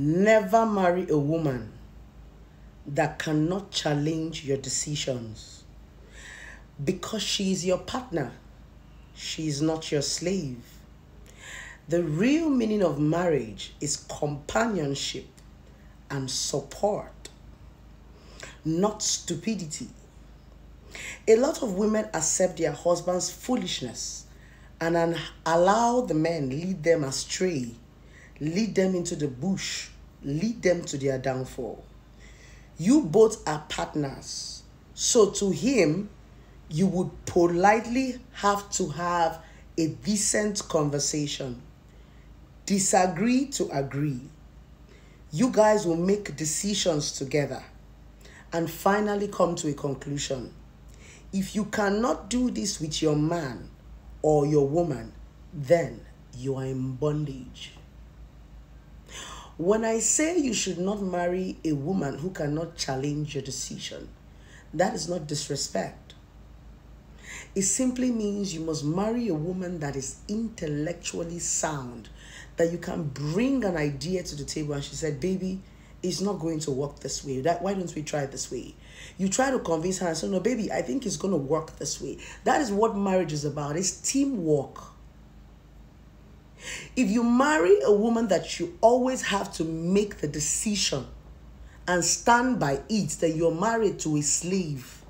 Never marry a woman that cannot challenge your decisions. Because she is your partner, she is not your slave. The real meaning of marriage is companionship and support, not stupidity. A lot of women accept their husband's foolishness and allow the men lead them astray, lead them into the bush, lead them to their downfall. You both are partners. So to him, you would politely have to have a decent conversation. Disagree to agree. You guys will make decisions together and finally come to a conclusion. If you cannot do this with your man or your woman, then you are in bondage. When I say you should not marry a woman who cannot challenge your decision, that is not disrespect. It simply means you must marry a woman that is intellectually sound, that you can bring an idea to the table and she said, baby, it's not going to work this way. Why don't we try it this way? You try to convince her and say, no, baby, I think it's going to work this way. That is what marriage is about. It's teamwork. If you marry a woman that you always have to make the decision and stand by it, then you're married to a slave.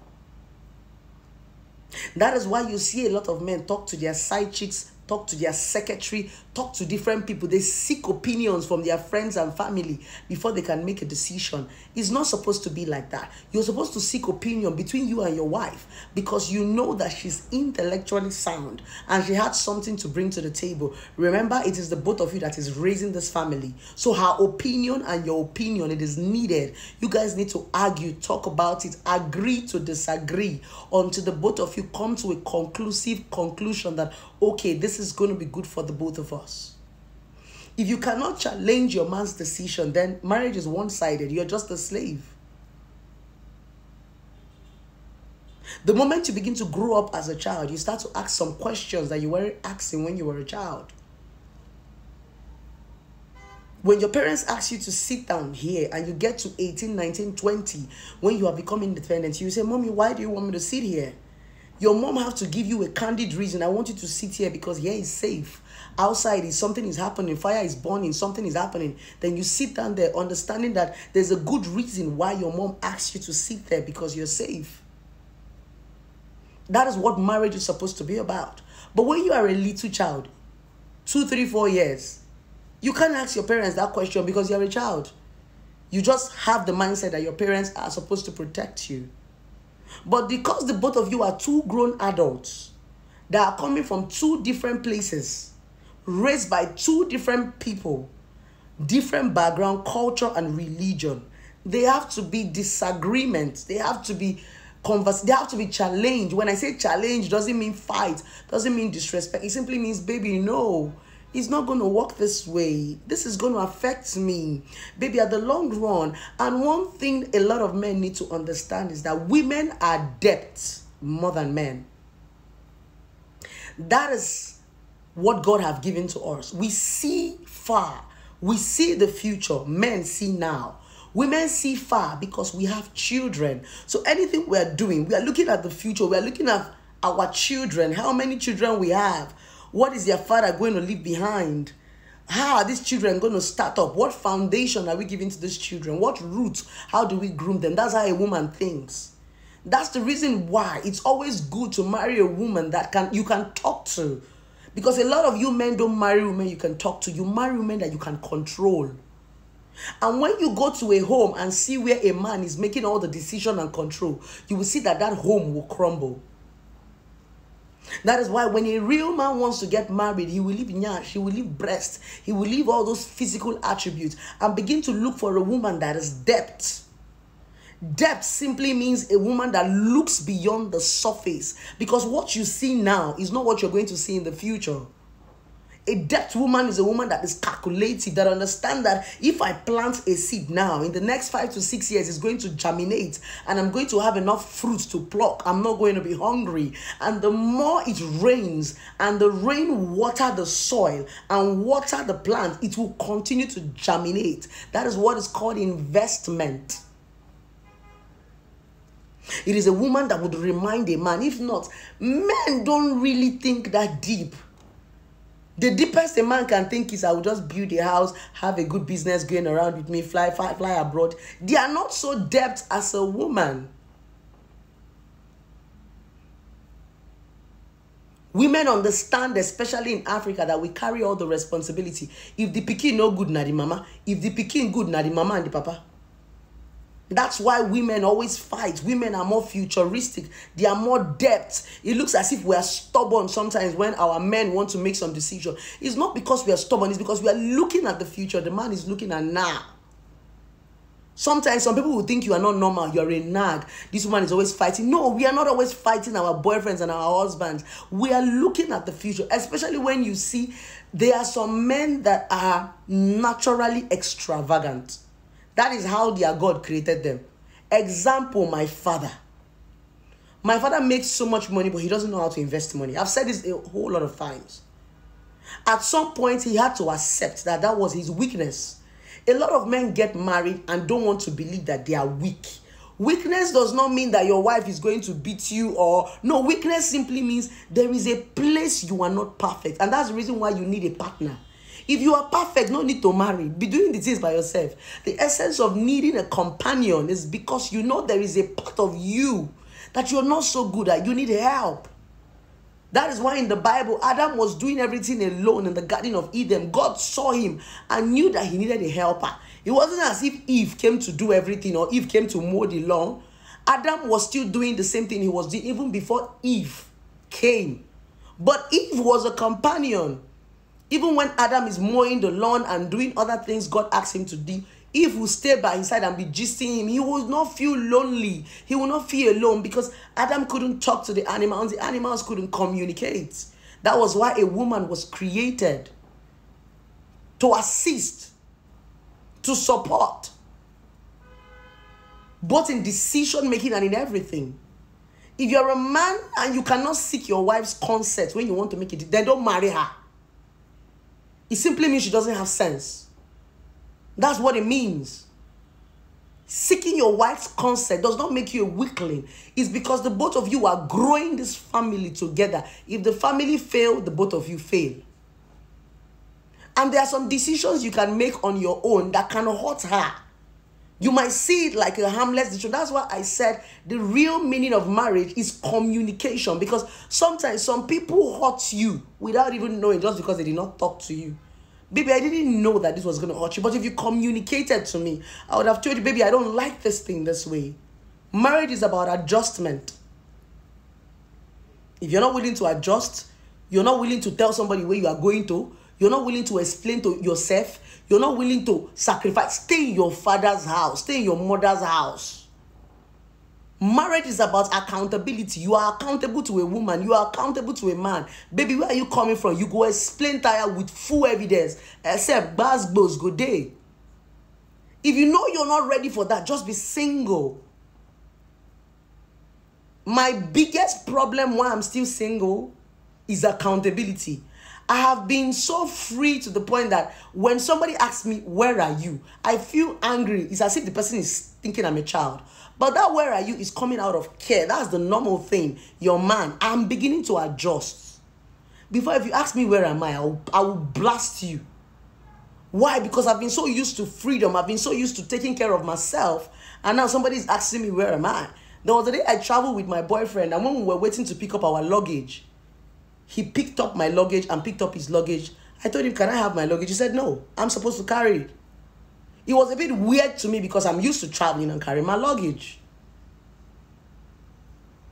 That is why you see a lot of men talk to their side chicks, talk to their secretary, talk to different people. They seek opinions from their friends and family before they can make a decision. It's not supposed to be like that. You're supposed to seek opinion between you and your wife because you know that she's intellectually sound and she had something to bring to the table. Remember, it is the both of you that is raising this family. So her opinion and your opinion, it is needed. You guys need to argue, talk about it, agree to disagree until the both of you come to a conclusive conclusion that, okay, this is going to be good for the both of us. If you cannot challenge your man's decision, then marriage is one-sided. You're just a slave. The moment you begin to grow up as a child, you start to ask some questions that you weren't asking when you were a child. When your parents ask you to sit down here and you get to 18, 19, 20, when you have become independent, you say, Mommy, why do you want me to sit here? Your mom has to give you a candid reason. I want you to sit here because here is safe. Outside is something is happening. Fire is burning. Something is happening. Then you sit down there understanding that there's a good reason why your mom asks you to sit there because you're safe. That is what marriage is supposed to be about. But when you are a little child, 2, 3, 4 years, you can't ask your parents that question because you're a child. You just have the mindset that your parents are supposed to protect you. But because the both of you are two grown adults that are coming from two different places, raised by two different people, different background, culture, and religion, they have to be disagreements. They have to be they have to be challenged. When I say challenge, doesn't mean fight, doesn't mean disrespect. It simply means, baby, no, it's not going to work this way. This is going to affect me, baby, at the long run. And one thing a lot of men need to understand is that women are depth more than men. That is what God have given to us. We see far. We see the future. Men see now. Women see far because we have children. So anything we are doing, we are looking at the future. We are looking at our children. How many children we have? What is their father going to leave behind? How are these children going to start up? What foundation are we giving to these children? What roots? How do we groom them? That's how a woman thinks. That's the reason why it's always good to marry a woman that you can talk to. Because a lot of you men don't marry women you can talk to. You marry women that you can control. And when you go to a home and see where a man is making all the decision and control, you will see that that home will crumble. That is why when a real man wants to get married, he will leave nyash, he will leave breast, he will leave all those physical attributes and begin to look for a woman that is depth. Depth simply means a woman that looks beyond the surface, because what you see now is not what you're going to see in the future. A debt woman is a woman that is calculated, that understands that if I plant a seed now, in the next 5 to 6 years, it's going to germinate and I'm going to have enough fruit to pluck. I'm not going to be hungry. And the more it rains and the rain water the soil and water the plant, it will continue to germinate. That is what is called investment. It is a woman that would remind a man. If not, men don't really think that deep. The deepest a man can think is, I will just build a house, have a good business going around with me, fly abroad. They are not so debt as a woman. Women understand, especially in Africa, that we carry all the responsibility. If the pikin no good, na the mama. If the pikin good, na the mama and the papa. That's why women always fight. Women are more futuristic. They are more depth. It looks as if we are stubborn sometimes when our men want to make some decision. It's not because we are stubborn. It's because we are looking at the future. The man is looking at now. Sometimes some people will think you are not normal. You are a nag. This woman is always fighting. No, we are not always fighting our boyfriends and our husbands. We are looking at the future. Especially when you see there are some men that are naturally extravagant. That is how their God created them. Example, my father. My father makes so much money, but he doesn't know how to invest money. I've said this a whole lot of times. At some point, he had to accept that that was his weakness. A lot of men get married and don't want to believe that they are weak. Weakness does not mean that your wife is going to beat you or... No, weakness simply means there is a place you are not perfect. And that's the reason why you need a partner. If you are perfect, no need to marry. Be doing the things by yourself. The essence of needing a companion is because you know there is a part of you that you're not so good at. You need help. That is why in the Bible, Adam was doing everything alone in the Garden of Eden. God saw him and knew that he needed a helper. It wasn't as if Eve came to do everything or Eve came to mow the lawn. Adam was still doing the same thing he was doing even before Eve came. But Eve was a companion. Even when Adam is mowing the lawn and doing other things God asked him to do, Eve will stay by his side and be gisting him. He will not feel lonely. He will not feel alone because Adam couldn't talk to the animals. The animals couldn't communicate. That was why a woman was created. To assist. To support. Both in decision making and in everything. If you're a man and you cannot seek your wife's consent when you want to make it, then don't marry her. It simply means she doesn't have sense. That's what it means. Seeking your wife's consent does not make you a weakling. It's because the both of you are growing this family together. If the family fails, the both of you fail. And there are some decisions you can make on your own that can hurt her. You might see it like a harmless decision. That's why I said the real meaning of marriage is communication. Because sometimes some people hurt you without even knowing just because they did not talk to you. Baby, I didn't know that this was going to hurt you. But if you communicated to me, I would have told you, baby, I don't like this thing this way. Marriage is about adjustment. If you're not willing to adjust, you're not willing to tell somebody where you are going to, you're not willing to explain to yourself, you're not willing to sacrifice, stay in your father's house, stay in your mother's house. Marriage is about accountability. You are accountable to a woman. You are accountable to a man. Baby, where are you coming from? You go explain tire with full evidence. Except bars go day. If you know you're not ready for that, just be single. My biggest problem why I'm still single is accountability. I have been so free to the point that when somebody asks me, where are you? I feel angry. It's as if the person is thinking I'm a child. But that where are you is coming out of care. That's the normal thing. Your man. I'm beginning to adjust. Before, if you ask me where am I will blast you. Why? Because I've been so used to freedom. I've been so used to taking care of myself. And now somebody is asking me where am I? There was a day I traveled with my boyfriend. And when we were waiting to pick up our luggage, he picked up my luggage and picked up his luggage. I told him, can I have my luggage? He said, no, I'm supposed to carry it. It was a bit weird to me because I'm used to traveling and carrying my luggage.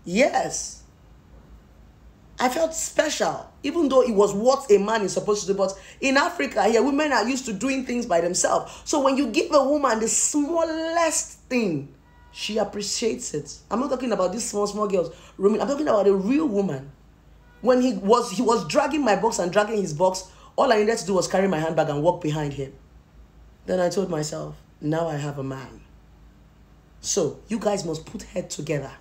Yes. I felt special, even though it was what a man is supposed to do. But in Africa here, women are used to doing things by themselves. So when you give a woman the smallest thing, she appreciates it. I'm not talking about these small girls. I'm talking about a real woman. When he was dragging my box and dragging his box, All I needed to do was carry my handbag and walk behind him. Then I told myself, now I have a man. So you guys must put head together.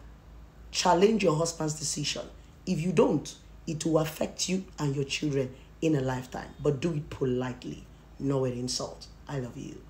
Challenge your husband's decision. If you don't, it will affect you and your children in a lifetime. But do it politely, not with insult. I love you.